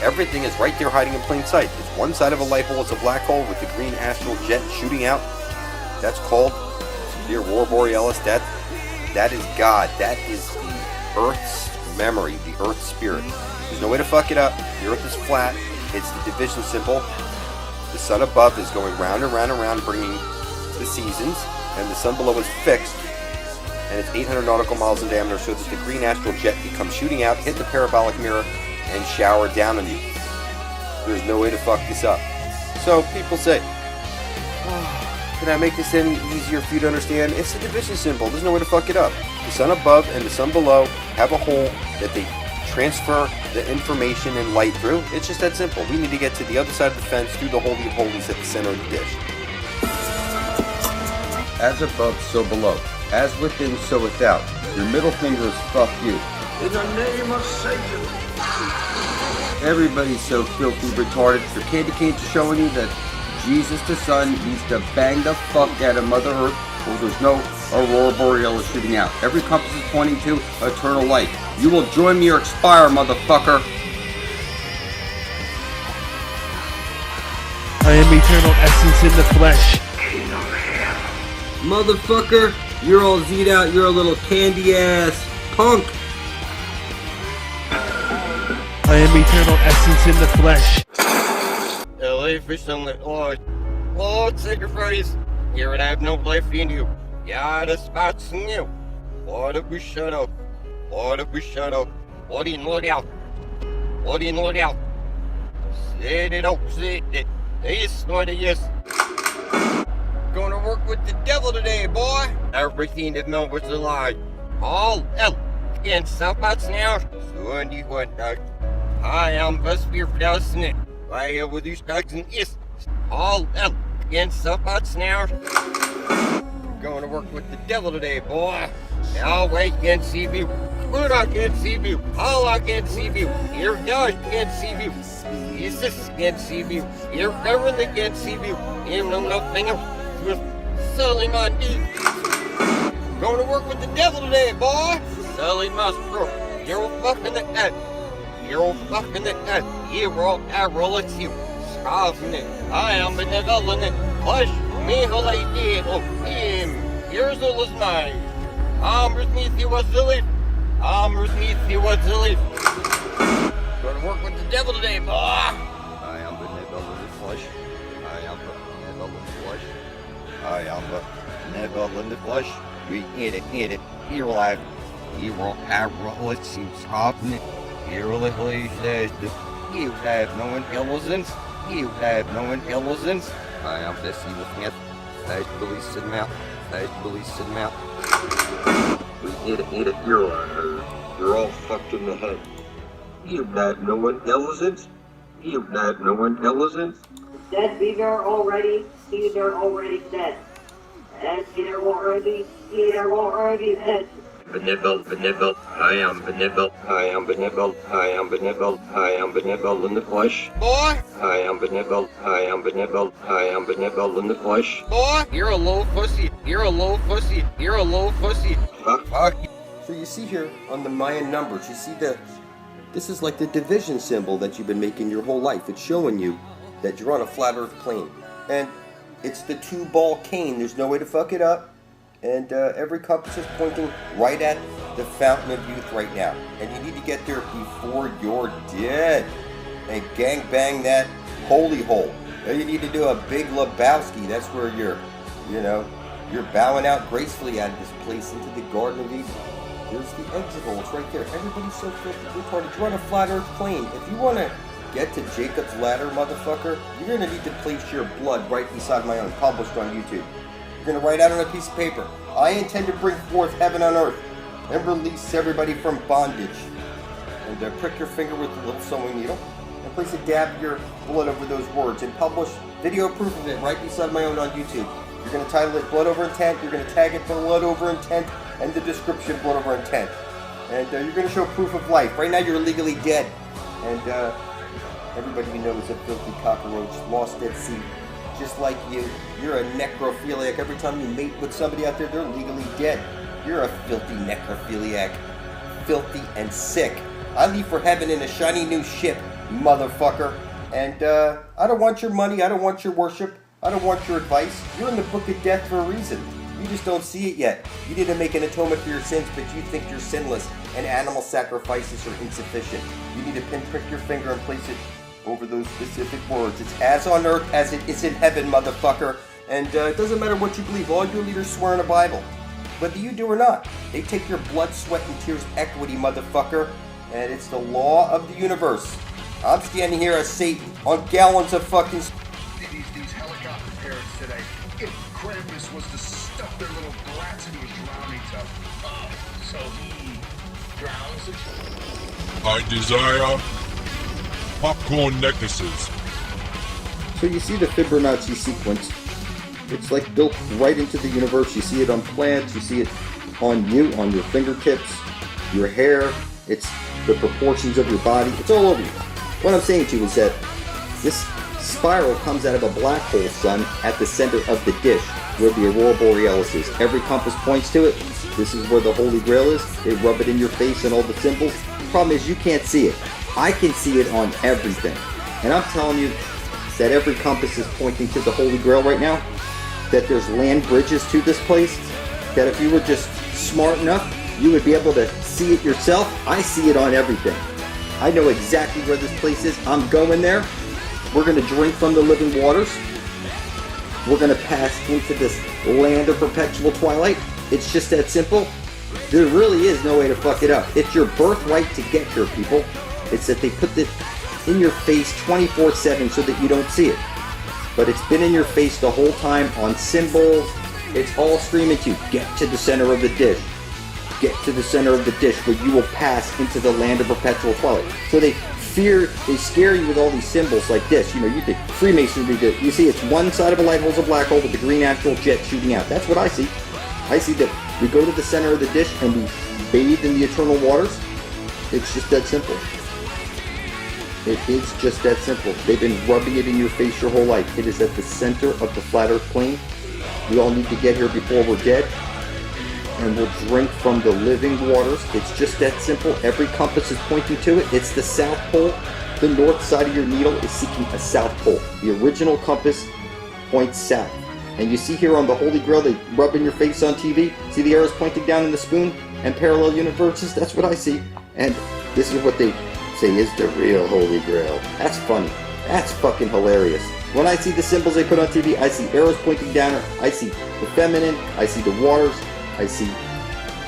Everything is right there hiding in plain sight. It's one side of a light hole, it's a black hole with the green astral jet shooting out. That's called the Aurora Borealis. That is God. That is the Earth's memory, the Earth's spirit. There's no way to fuck it up. The Earth is flat. It's the division symbol. The sun above is going round and round and round, bringing the seasons, and the sun below is fixed, and it's 800 nautical miles in diameter, so that the green astral jet can come shooting out, hit the parabolic mirror, and shower down on you. There's no way to fuck this up. So people say, oh, can I make this any easier for you to understand? It's a division symbol. There's no way to fuck it up. The sun above and the sun below have a hole that they transfer the information and light through. It's just that simple. We need to get to the other side of the fence through the Holy of Holies at the center of the dish. As above, so below. As within, so without. Your middle finger is fuck you. In the name of Satan. Everybody's so filthy retarded. Your candy canes are showing you that Jesus the Son needs to bang the fuck out of Mother Earth, or there's no Aurora Borealis shooting out. Every compass is pointing to eternal light. You will join me or expire, motherfucker. I am eternal essence in the flesh. Motherfucker, you're all Z'd out, you're a little candy ass punk. I am eternal essence in the flesh. LA fish on the Lord sacrifice. Here would have no life in you. Yeah, the spots in you. Lord, if we shut up. Lord, if we shut up. Lord in, Lord out. Lord in, Lord out. Set it up, set it. Yes, Lord, yes. Gonna work with the devil today, boy. Everything that knows was a lie. All hell against somebody's now. So you want that? I am the spirit of the snake. I have with these dogs and yes. All hell against somebody's now. Gonna work with the devil today, boy. Now wait, can't see you. Good, I can't see you. All I can't see you. Here, God can't see you. Jesus can't see you. Here, everything can't see you. You know nothing with selling my knee. Going to work with the devil today, boy. Selling my stroke. You're fucking the head. You're fucking the head. You're all arrow, it's you. Scoffing it. I am benevolent. Flesh me who I did. Oh, him. Yours all is mine. I'm with you was the leaf. I'm with you was the leaf. Going to work with the devil today, boy. I am benevolent flesh. I am benevolent flesh. I am benevolent flesh. We eat it. You're alive. You will have let's see, scoffing it. You're literally says you have no intelligence. You have no intelligence. I am the sea with myth. I believe in mouth. I believe in mouth. We eat it. You're all fucked in the head. You have no intelligence. You have no intelligence. Dead Peter already dead. Dead Peter already dead. Benevolent, I am benevolent in the flesh. Boy! I am benevolent in the flesh. Boy! You're a low pussy. Fuck. So you see here on the Mayan numbers, you see this is like the division symbol that you've been making your whole life. It's showing you that you're on a flat earth plane. And it's the 2-ball cane. There's no way to fuck it up. And every compass is pointing right at the fountain of youth right now. And you need to get there before you're dead. And gang bang that holy hole. Now you need to do a big Lebowski. That's where you're bowing out gracefully out of this place into the Garden of Eden. There's the exit hole. It's right there. Everybody's so filthy retarded. You're on a flat earth plane. If you want to get to Jacob's ladder, motherfucker, you're going to need to place your blood right beside my own, published on YouTube. You're going to write out on a piece of paper, I intend to bring forth heaven on earth and release everybody from bondage. And prick your finger with a little sewing needle and place a dab of your blood over those words and publish video proof of it right beside my own on YouTube. You're going to title it Blood Over Intent. You're going to tag it Blood Over Intent and the description Blood Over Intent. And you're going to show proof of life. Right now you're legally dead. And everybody you know is a filthy cockroach lost at sea. Just like you. You're a necrophiliac. Every time you mate with somebody out there, they're legally dead. You're a filthy necrophiliac. Filthy and sick. I leave for heaven in a shiny new ship motherfucker. And I don't want your money, I don't want your worship, I don't want your advice. You're in the book of death for a reason. You just don't see it yet. You didn't make an atonement for your sins, but you think you're sinless, and animal sacrifices are insufficient. You need to pinprick your finger and place it over those specific words. It's as on earth as it is in heaven, motherfucker. And it doesn't matter what you believe. All your leaders swear in the Bible. Whether you do or not. They take your blood, sweat, and tears equity, motherfucker. And it's the law of the universe. I'm standing here as Satan on gallons of fucking... These helicopter parents today. If Krampus was to stuff their little brats into a drowning tub. So he drowns it? I desire popcorn necklaces. So you see the Fibonacci sequence. It's like built right into the universe. You see it on plants, you see it on you, on your fingertips, your hair. It's the proportions of your body. It's all over you. What I'm saying to you is that this spiral comes out of a black hole sun at the center of the dish where the Aurora Borealis is. Every compass points to it. This is where the Holy Grail is. They rub it in your face and all the symbols. The problem is you can't see it. I can see it on everything. And I'm telling you that every compass is pointing to the Holy Grail right now. That there's land bridges to this place. That if you were just smart enough, you would be able to see it yourself. I see it on everything. I know exactly where this place is. I'm going there. We're going to drink from the living waters. We're going to pass into this land of perpetual twilight. It's just that simple. There really is no way to fuck it up. It's your birthright to get here, people. It's that they put this in your face 24/7 so that you don't see it. But it's been in your face the whole time on symbols. It's all screaming to you, get to the center of the dish. Get to the center of the dish where you will pass into the land of perpetual twilight. So they scare you with all these symbols like this. You know, you think Freemasonry did. You see it's one side of a light hole's a black hole with the green astral jet shooting out. That's what I see. I see that we go to the center of the dish and we bathe in the eternal waters. It's just that simple. It is just that simple. They've been rubbing it in your face your whole life. It is at the center of the flat earth plane. We all need to get here before we're dead. And we'll drink from the living waters. It's just that simple. Every compass is pointing to it. It's the South Pole. The north side of your needle is seeking a South Pole. The original compass points south. And you see here on the Holy Grail, they rub in your face on TV. See the arrows pointing down in the spoon and parallel universes? That's what I see. And this is what they say is the real Holy Grail. That's funny. That's fucking hilarious. When I see the symbols they put on TV, I see arrows pointing down. I see the feminine. I see the waters. I see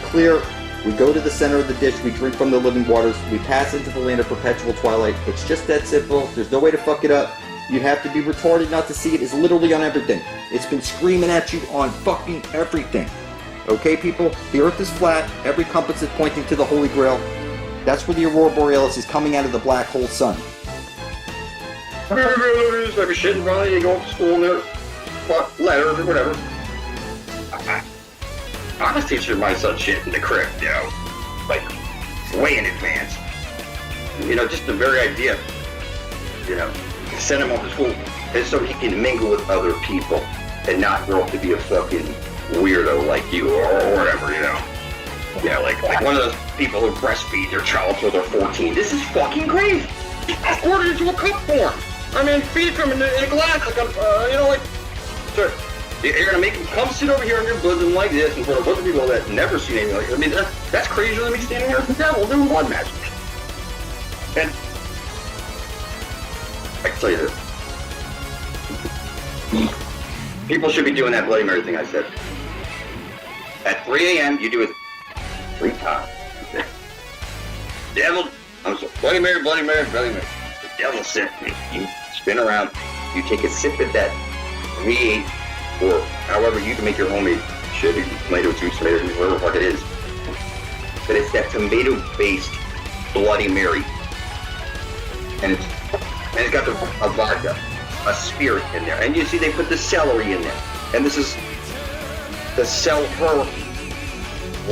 clear. We go to the center of the dish. We drink from the living waters. We pass into the land of perpetual twilight. It's just that simple. There's no way to fuck it up. You'd have to be retarded not to see it. It's literally on everything. It's been screaming at you on fucking everything. Okay, people? The earth is flat. Every compass is pointing to the Holy Grail. That's where the Aurora Borealis is coming out of the black hole sun. It's like a shit in front of you. You go to school and they're letters or whatever. Honestly, should my son shit in the crypt, you know, like way in advance. You know, just the very idea, you know, send him off to school and so he can mingle with other people and not grow up to be a fucking weirdo like you or whatever, you know. Yeah, like one of those people who breastfeed their child till they're 14. This is fucking crazy. Pour it into a cup form. I mean, feed it to him in a glass, like you know, like. Sure. You're gonna make him come sit over here on your bosom like this in front of a bunch of people that never seen anything like this. I mean, that's crazier than me standing here with the devil doing blood magic. And I can tell you this. People should be doing that Bloody Mary thing I said. At 3 a.m., you do it 3 times. Devil, I'm sorry, Bloody Mary, Bloody Mary, Bloody Mary. The devil sent me. You spin around, you take a sip of that 3-8, or however you can make your homemade shit, tomato juice, tomato juice, whatever the fuck it is. But it's that tomato-based Bloody Mary. And it's got a vodka, a spirit in there. And you see they put the celery in there. And this is the her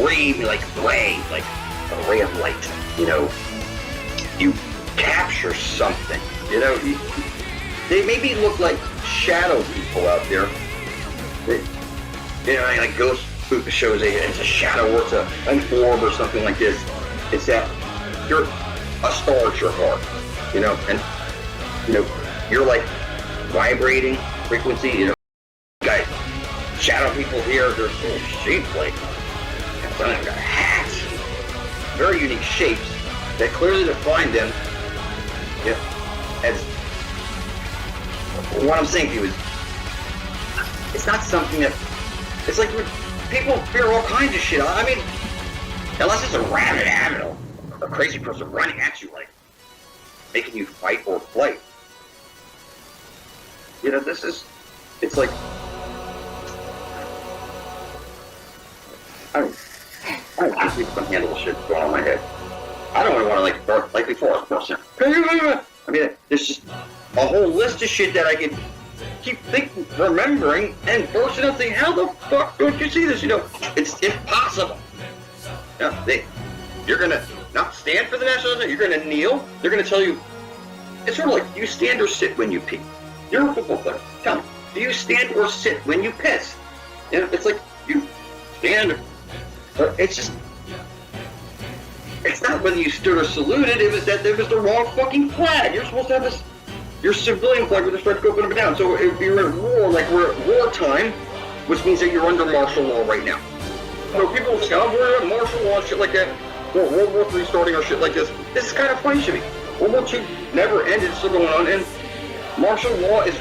ray, like a ray of light. You know, you capture something. You know, they maybe look like shadow people out there. You know, like ghost shows it's a shadow or it's an orb or something like this. It's that you're a star at your heart. you know, and, you know, you're like vibrating frequency, you know, guys, shadow people here, they're so shaped like, some of them got hats, very unique shapes that clearly define them, you know, as, what I'm saying to you is, it's not something that, it's like people fear all kinds of shit. I mean, unless it's a rabid animal, a crazy person running at you, like, making you fight or flight. You know, this is, it's like, I don't think people can handle the shit going on in my head. I don't want to like before I was person. I mean, there's just a whole list of shit that I could keep thinking, remembering, and bursting up thinking, how the fuck don't you see this? You know, it's impossible. You know, you're gonna not stand for the national anthem, you're gonna kneel, they're gonna tell you, it's sort of like, do you stand or sit when you pee? You're a football player, tell me, do you stand or sit when you piss? You know, it's like, you stand, or it's just, it's not whether you stood or saluted, it was that there was the wrong fucking flag. You're supposed to have this, your civilian flag with the stripes go up and down. So if you're at war, like we're at wartime, which means that you're under martial law right now. So people will say, oh, we're at martial law and shit like that. Well, World War III starting or shit like this. This is kind of funny to me. World War II never ended, still going on, and martial law is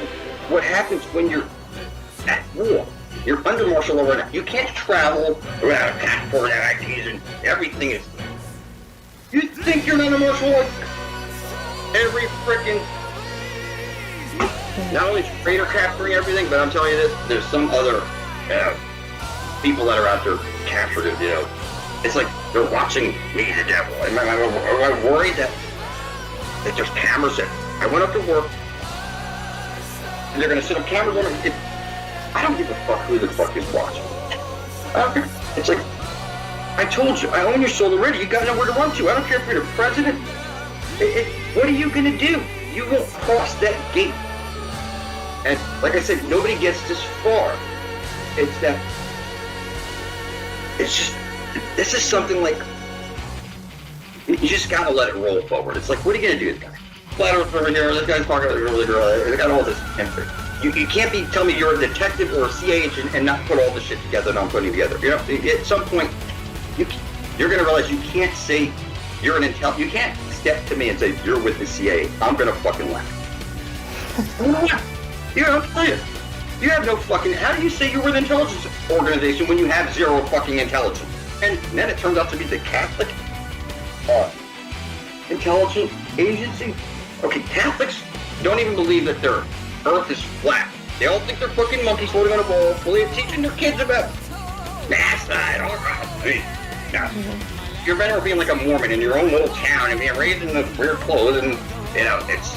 what happens when you're at war. You're under martial law right now. You can't travel without a passport and IDs and everything is... You think you're not a martial law? Every frickin'... Not only traitor capturing everything, but I'm telling you this, there's some other people that are out there captured it, you know. It's like they're watching me, the devil. Am I worried that there's cameras that... I went up to work, and they're going to set up cameras on it. I don't give a fuck who the fuck is watching. I don't care. It's like, I told you, I own your soul already. You got nowhere to run to. I don't care if you're the president. What are you going to do? You won't cross that gate. And like I said, nobody gets this far. It's that, it's just, this is something like, you just got to let it roll forward. It's like, what are you going to do, this guy? Flat Earth over here, this guy's talking about really girl. They got all this info. You can't tell me you're a detective or a CIA agent and not put all the shit together that I'm putting together. You know, at some point, you're going to realize you can't say you're an intel. You can't step to me and say you're with the CIA. I'm going to fucking laugh. You know, I'm telling you. You have no fucking... How do you say you're with an intelligence organization when you have zero fucking intelligence? And then it turns out to be the Catholic intelligence agency. Okay, Catholics don't even believe that their Earth is flat. They all think they're fucking monkeys floating on a ball. Well, they're teaching their kids about NASA and all that. You're better being like a Mormon in your own little town and being raised in the weird clothes and, you know, it's...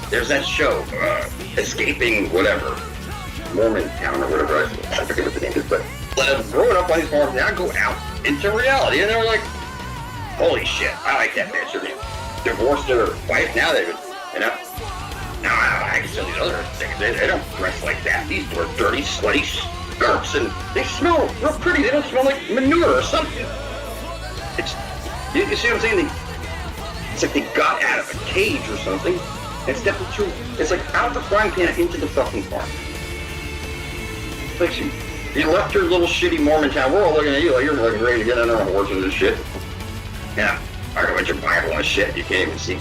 There's that show, Escaping whatever, Mormon Town or whatever, I forget what the name is, but growing up on these farms, now go out into reality, and they're like, holy shit, I like that bitch. They divorced their wife, now they've, you know, now I can tell these other things, they don't dress like that. These are dirty, slutty skirts, and they smell real pretty, they don't smell like manure or something. It's, you see what I'm saying? It's like they got out of a cage or something. And stepped into, it's like out of the frying pan into the fucking farm. It's like you left your little shitty Mormon town. We're all looking at you like you're fucking ready to get on our horses and shit. Yeah, I read your Bible and shit. You can't even see.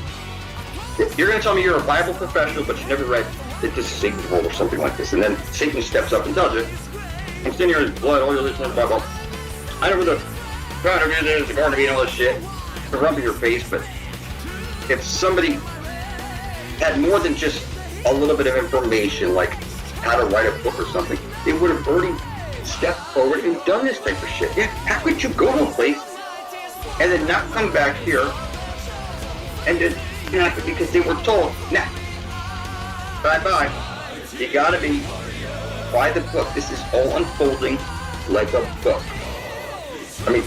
You're gonna tell me you're a Bible professional, but you never read that this is Satan's role or something like this. And then Satan steps up and tells you, I'm sitting here in blood, all you're listening to the Bible. I know where the God of is, the Garden of Eden, all this shit. To rub in your face, but if somebody had more than just a little bit of information, like how to write a book or something, they would have already stepped forward and done this type of shit. Yeah, how could you go to a place and then not come back here and then, you know, because they were told, nah, bye-bye. You gotta be by the book. This is all unfolding like a book. I mean,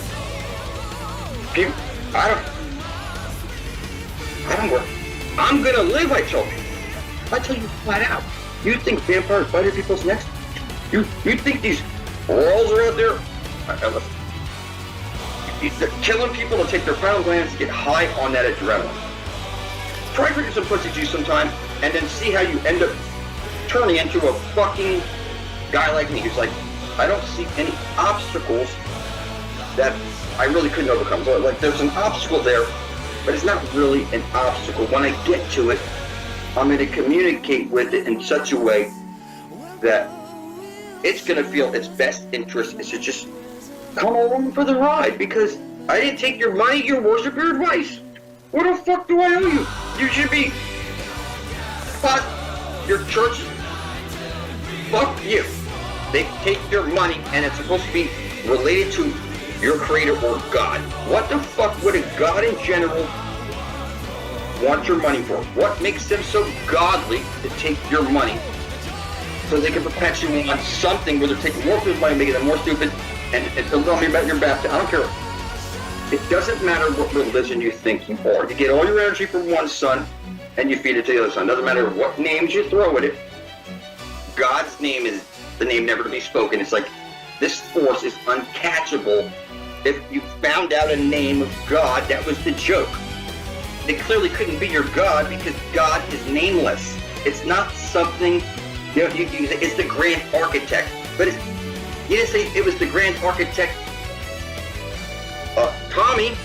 people, I don't work. I'm gonna live, I told you. I tell you flat out. You think vampires bite at people's necks? You think these walls are out there? They're killing people to take their final glands to get high on that adrenaline. Try drinking some pussy juice sometime, and then see how you end up turning into a fucking guy like me who's like, I don't see any obstacles that I really couldn't overcome. So, like, there's an obstacle there, but it's not really an obstacle. When I get to it, I'm going to communicate with it in such a way that it's going to feel its best interest is to just come along for the ride, because I didn't take your money, your worship, your advice. What the fuck do I owe you? You should be... Fuck your church. Fuck you. They take your money and it's supposed to be related to your creator or God. What the fuck would a God in general want your money for? What makes them so godly to take your money so they can perpetuate on something where they're taking more people's money, making them more stupid, and don't tell me about your baptism. I don't care. It doesn't matter what religion you think you are. You get all your energy from one son and you feed it to the other son. Doesn't matter what names you throw at it. God's name is the name never to be spoken. It's like this force is uncatchable. If you found out a name of God, that was the joke. It clearly couldn't be your God because God is nameless. It's not something, you know, you say it's the grand architect, but you didn't say it was the grand architect, Tommy.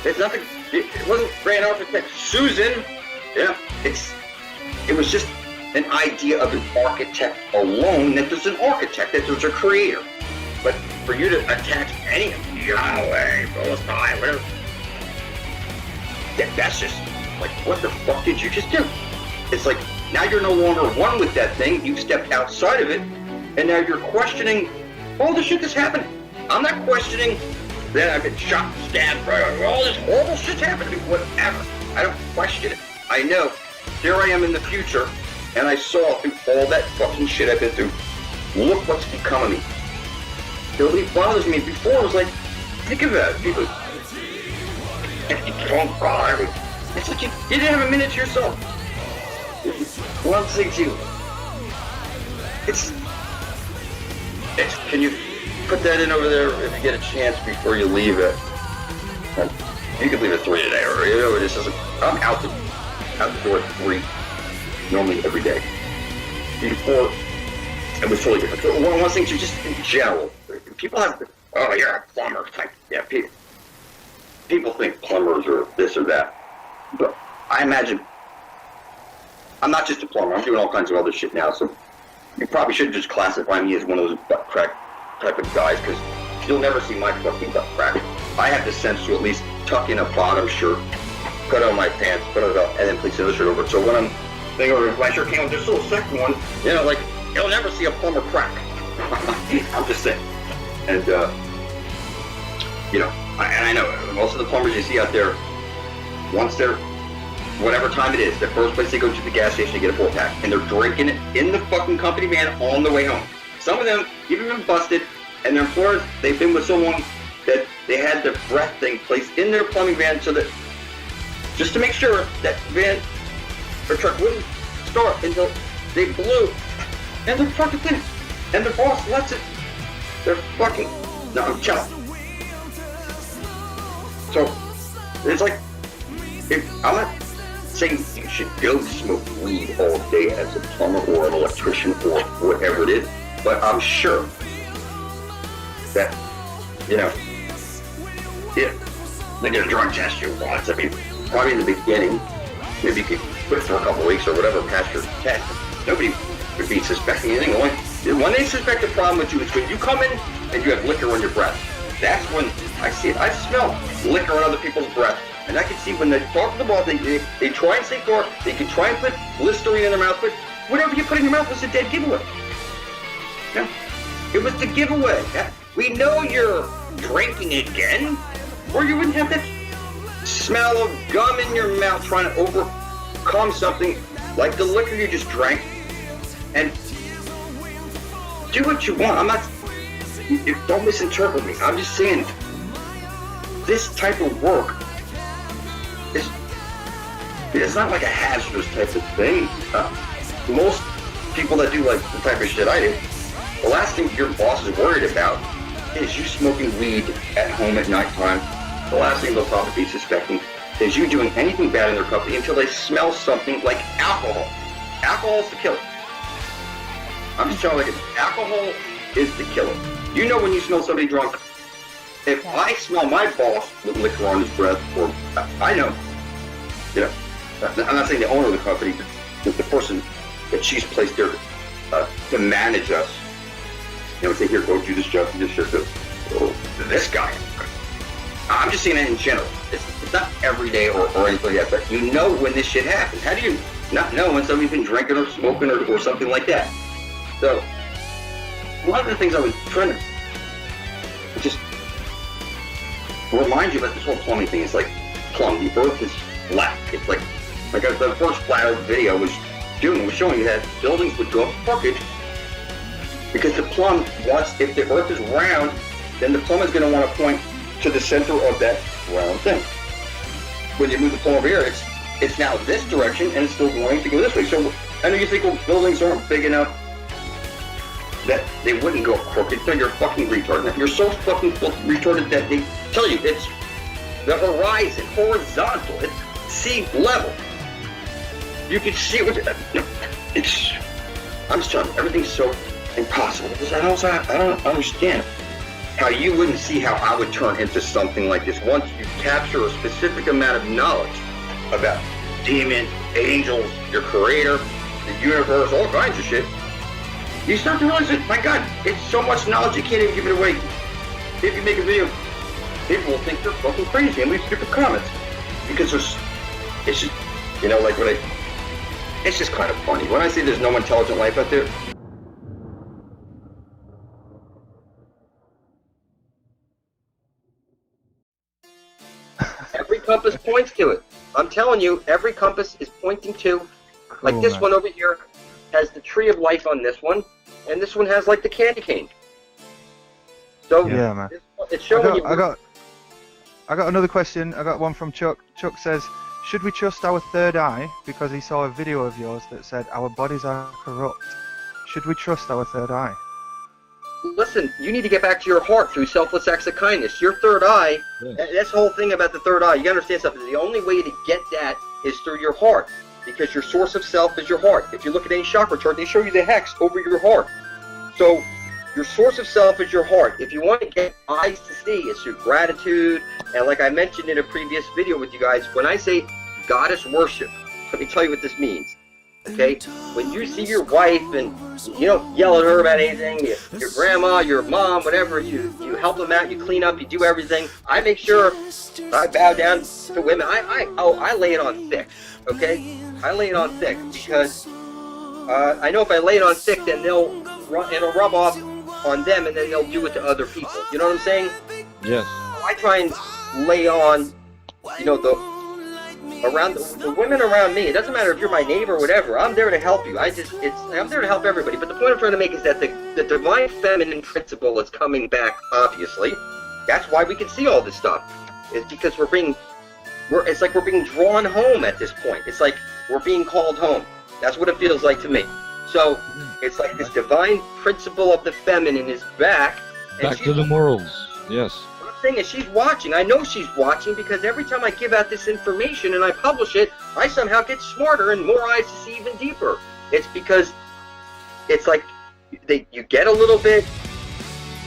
It's nothing. It wasn't grand architect Susan. Yeah, it was just an idea of an architect alone, that there's an architect, that there's a creator. But for you to attach any Yahweh, Most High, whatever, that's just like, what the fuck did you just do? It's like, now you're no longer one with that thing, you've stepped outside of it, and now you're questioning all the shit that's happening. I'm not questioning that I've been shot, stabbed, all this horrible shit's happened to me, whatever. I don't question it. I know, here I am in the future, and I saw through all that fucking shit I've been through. Look what's become of me. It really bothers me. Before it was like, think of that. People, don't cry. It's like you didn't have a minute to yourself. One thing to you. It's. Can you put that in over there if you get a chance before you leave it? You can leave at 3 today, or you know, it just doesn't. I'm out the door at 3. Normally every day. Before, it was totally different. So one of the things, just in general, people have, oh, you're a plumber type. Yeah, people think plumbers are this or that. But I imagine, I'm not just a plumber, I'm doing all kinds of other shit now, so you probably should just classify me as one of those butt crack type of guys, because you'll never see my fucking butt crack. I have the sense to at least tuck in a bottom shirt, cut on my pants, put it up, and then place the other shirt over it. So when I'm thinking over my shirt came with this little second one, you know, like, you'll never see a plumber crack. I'm just saying. And, you know, and I know most of the plumbers you see out there, once they're, whatever time it is, the first place they go to the gas station to get a 4-pack, and they're drinking it in the fucking company van on the way home. Some of them even been busted, and their employers, they've been with so long that they had the breath thing placed in their plumbing van so that, just to make sure that van or truck wouldn't start until they blew, and they're fucking finished. And the boss lets it. They're fucking. No, I'm telling. So it's like, I'm not saying you should go smoke weed all day as a plumber or an electrician or whatever it is, but I'm sure that, you know, if they get a drug test you once, I mean, probably in the beginning, maybe you could quit for a couple weeks or whatever, pass your test. Nobody would be suspecting anything. When they suspect a problem with you, it's when you come in and you have liquor on your breath. That's when I see it. I smell liquor on other people's breath. And I can see when they talk to the boss, they try and say car, they can try and put Listerine in their mouth, but whatever you put in your mouth was a dead giveaway. Yeah. It was the giveaway. Yeah. We know you're drinking again, or you wouldn't have that smell of gum in your mouth trying to overcome something like the liquor you just drank. And do what you want. I'm not, don't misinterpret me. I'm just saying, this type of work it's not like a hazardous type of thing. Most people that do like the type of shit I do, the last thing your boss is worried about is you smoking weed at home at nighttime. The last thing they'll probably be suspecting is you doing anything bad in their company until they smell something like alcohol. Alcohol is the killer. I'm just telling you, alcohol is the killer. You know when you smell somebody drunk. If I smell my boss with liquor on his breath, or I know, you know, I'm not saying the owner of the company, but the person that she's placed there to manage us. You know, say, here, go do this job, do this job, this guy. I'm just saying that in general. It's not every day or anything like that, but you know when this shit happens. How do you not know when somebody's been drinking or smoking or something like that? So, one of the things I was trying to just remind you about this whole plumbing thing. It's like plumb. The earth is flat. It's like the first flat earth video was showing you that buildings would go crooked because the plumb wants, if the earth is round, then the plumb is going to want to point to the center of that round thing. When you move the plumb over here, it's now this direction and it's still going to go this way. So I know you think, well, buildings aren't big enough that they wouldn't go crooked. No, you're fucking retarded. You're so fucking retarded that they tell you it's the horizon, horizontal. It's sea level. You can see what it's. I'm just telling you, everything's so impossible. I don't understand how you wouldn't see how I would turn into something like this once you capture a specific amount of knowledge about demons, angels, your creator, the universe, all kinds of shit. You start to realize that, my God, it's so much knowledge you can't even give it away. If you make a video, people will think you're fucking crazy and leave stupid comments. Because it's just, you know, like it's just kind of funny. When I say there's no intelligent life out there, every compass points to it. I'm telling you, every compass is pointing to, like this one over here has the tree of life on this one, and this one has like the candy cane. So yeah, man. It's showing I got another question. I got one from Chuck. Chuck says, should we trust our third eye because he saw a video of yours that said our bodies are corrupt? Should we trust our third eye? Listen, you need to get back to your heart through selfless acts of kindness. Your third eye, that's the whole thing about the third eye. You gotta understand something. The only way to get that is through your heart, because your source of self is your heart. If you look at any chakra chart, they show you the hex over your heart. So your source of self is your heart. If you want to get eyes to see, it's through gratitude. And like I mentioned in a previous video with you guys, when I say goddess worship, let me tell you what this means. Okay? When you see your wife and you don't yell at her about anything, your grandma, your mom, whatever, you help them out, you clean up, you do everything. I make sure I bow down to women. I lay it on thick. Okay? I lay it on thick because I know if I lay it on thick, then it'll rub off on them, and then they'll do it to other people. You know what I'm saying? Yes. I try and lay on, you know, the women around me. It doesn't matter if you're my neighbor or whatever. I'm there to help you. I'm there to help everybody. But the point I'm trying to make is that the divine feminine principle is coming back. Obviously, that's why we can see all this stuff. It's because it's like we're being drawn home at this point. It's like we're being called home. That's what it feels like to me. So it's like this divine principle of the feminine is back. Back to the morals. Yes. What I'm saying is she's watching. I know she's watching because every time I give out this information and I publish it, I somehow get smarter and more eyes to see even deeper. It's because it's like you get a little bit.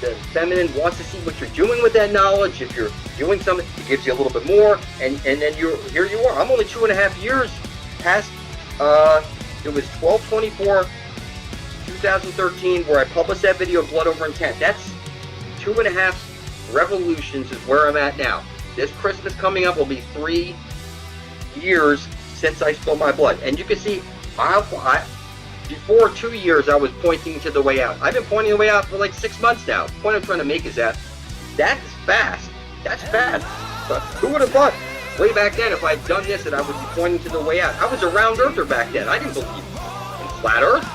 The feminine wants to see what you're doing with that knowledge. If you're doing something, it gives you a little bit more, and then here you are. I'm only 2.5 years past. It was 12/24/2013 where I published that video of Blood Over Intent. That's 2.5 revolutions is where I'm at now. This Christmas coming up will be 3 years since I spilled my blood, and you can see before 2 years I was pointing to the way out. I've been pointing the way out for like 6 months now. The point I'm trying to make is that that's fast. That's fast. But who would have thought way back then if I'd done this that I would be pointing to the way out? I was a round earther back then. I didn't believe in flat earth.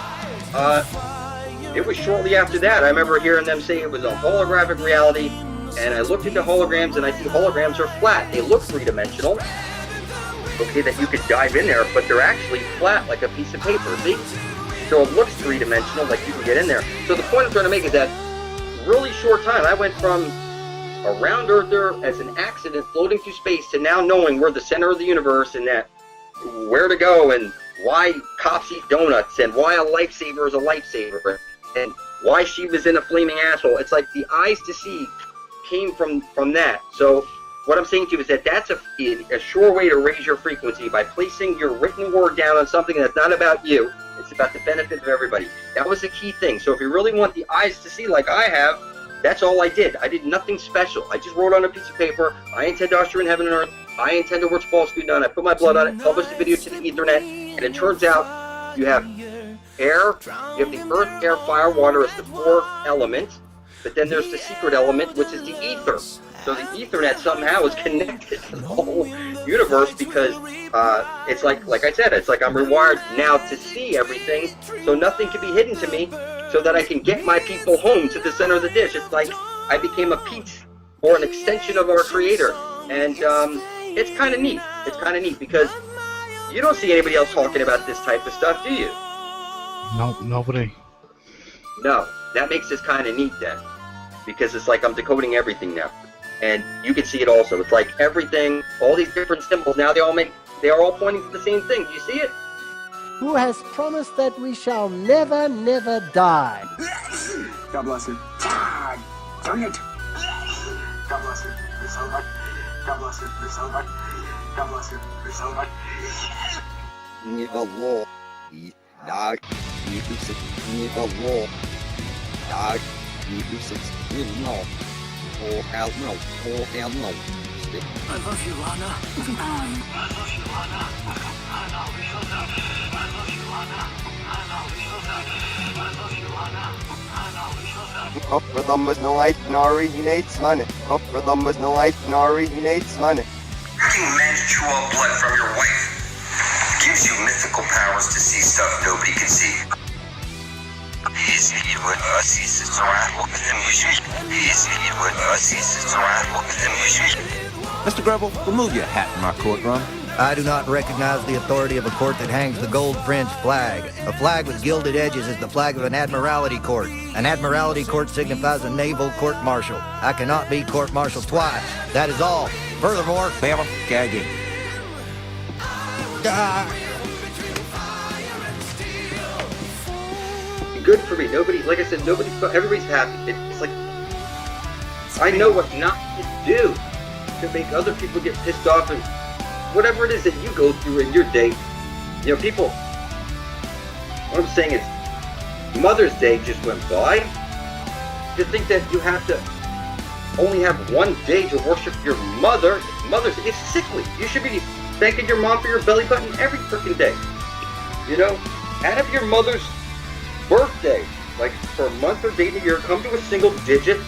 It was shortly after that. I remember hearing them say it was a holographic reality, and I looked into holograms and I see holograms are flat. They look three-dimensional. Okay, that you could dive in there, but they're actually flat like a piece of paper, see? So it looks three-dimensional, like you can get in there. So the point I'm trying to make is that really short time, I went from round earther as an accident floating through space to now knowing we're the center of the universe and that where to go and why cops eat donuts and why a lifesaver is a lifesaver and why she was in a flaming asshole. It's like the eyes to see came from that. So what I'm saying to you is that that's a sure way to raise your frequency by placing your written word down on something that's not about you. It's about the benefit of everybody. That was the key thing. So if you really want the eyes to see like I have, that's all I did. I did nothing special. I just wrote on a piece of paper, I intend to usher in heaven and earth. I intend to watch false be done. I put my blood on it, published the video to the Ethernet, and it turns out you have air, you have the earth, air, fire, water as the 4 elements, but then there's the secret element, which is the ether. So the Ethernet somehow is connected to the whole universe because it's like I said, it's like I'm rewired now to see everything, so nothing can be hidden to me, so that I can get my people home to the center of the dish. It's like I became a piece or an extension of our creator, and it's kind of neat. It's kind of neat because you don't see anybody else talking about this type of stuff, do you? No, nobody. No, that makes this kind of neat then, because it's like I'm decoding everything now. And you can see it also. It's like everything, all these different symbols, now they are all pointing to the same thing. Do you see it? Who has promised that we shall never, never die. God bless you. Dang it. God bless you. You're so much. God bless you. You're so much. God bless you. You're so much. Oh, hell no. Oh, hell no. I love you, Lana. I love you, Lana. I love you, Lana. I love you, Lana. I love you, Lana. I love you, Lana. I love you, Lana. Up for them was no light, nor originates money. Up for them was no light, nor originates money. Making men chew up blood from your wife gives you mythical powers to see stuff nobody can see. Mr. Grubble, remove your hat in my courtroom. I do not recognize the authority of a court that hangs the gold French flag. A flag with gilded edges is the flag of an admiralty court. An admiralty court signifies a naval court-martial. I cannot be court-martialed twice. That is all. Furthermore, Bama, gagging. Good for me. Nobody, like I said, everybody's happy. It's like, I know what not to do to make other people get pissed off and whatever it is that you go through in your day. You know, people, what I'm saying is, Mother's Day just went by. To think that you have to only have one day to worship your mother. Mother's Day is sickly. You should be thanking your mom for your belly button every freaking day. You know, out of your mother's birthday, like for a month or day of the year, come to a single digit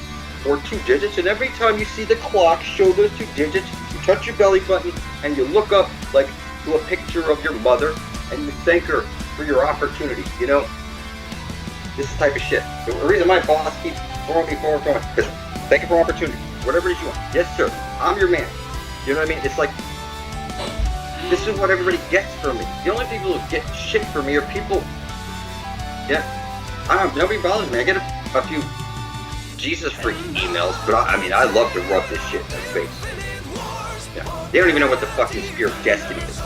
or 2 digits, and every time you see the clock show those 2 digits, you touch your belly button and you look up like to a picture of your mother and you thank her for your opportunity. You know, this is the type of shit. The reason my boss keeps throwing me forward from it is thank you for opportunity. Whatever it is you want. Yes, sir. I'm your man. You know what I mean? It's like, this is what everybody gets from me. The only people who get shit from me are people. Yeah, nobody bothers me. I get a few Jesus freaking emails, but I love to rub this shit in their face. Yeah, they don't even know what the fucking spear of destiny is.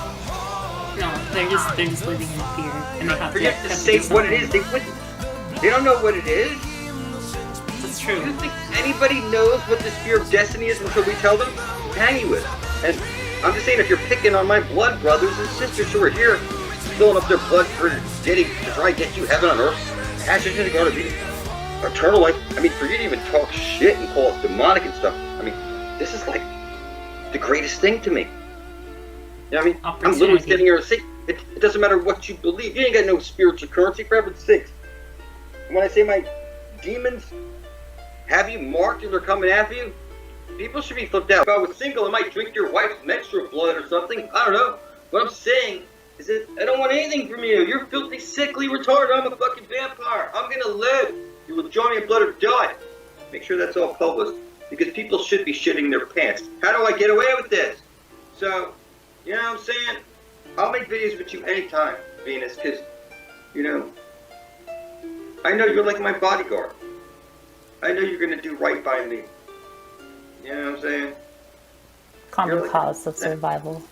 No, they're just living in fear, and they have Forget to say what it is. They wouldn't. They don't know what it is. That's true. Do you think anybody knows what the spear of destiny is until we tell them? Hang you with it. And I'm just saying, if you're picking on my blood brothers and sisters who are here, filling up their blood for to try and get you heaven on earth, passage into God to be eternal life. I mean, for you to even talk shit and call us demonic and stuff, I mean, this is like the greatest thing to me. You know what I mean? I'm literally sitting here saying, it doesn't matter what you believe. You ain't got no spiritual currency, for heaven's sakes. And when I say my demons have you marked and they're coming after you, people should be flipped out. If I was single, I might drink your wife's menstrual blood or something. I don't know. What I'm saying is that I don't want anything from you. You're filthy, sickly, retarded. I'm a fucking vampire. I'm gonna live. You will join me in blood or die. Make sure that's all published, because people should be shitting their pants. How do I get away with this? So, you know what I'm saying? I'll make videos with you anytime, Venus, because, you know, I know you're like my bodyguard. I know you're gonna do right by me. You know what I'm saying? Common cause of survival.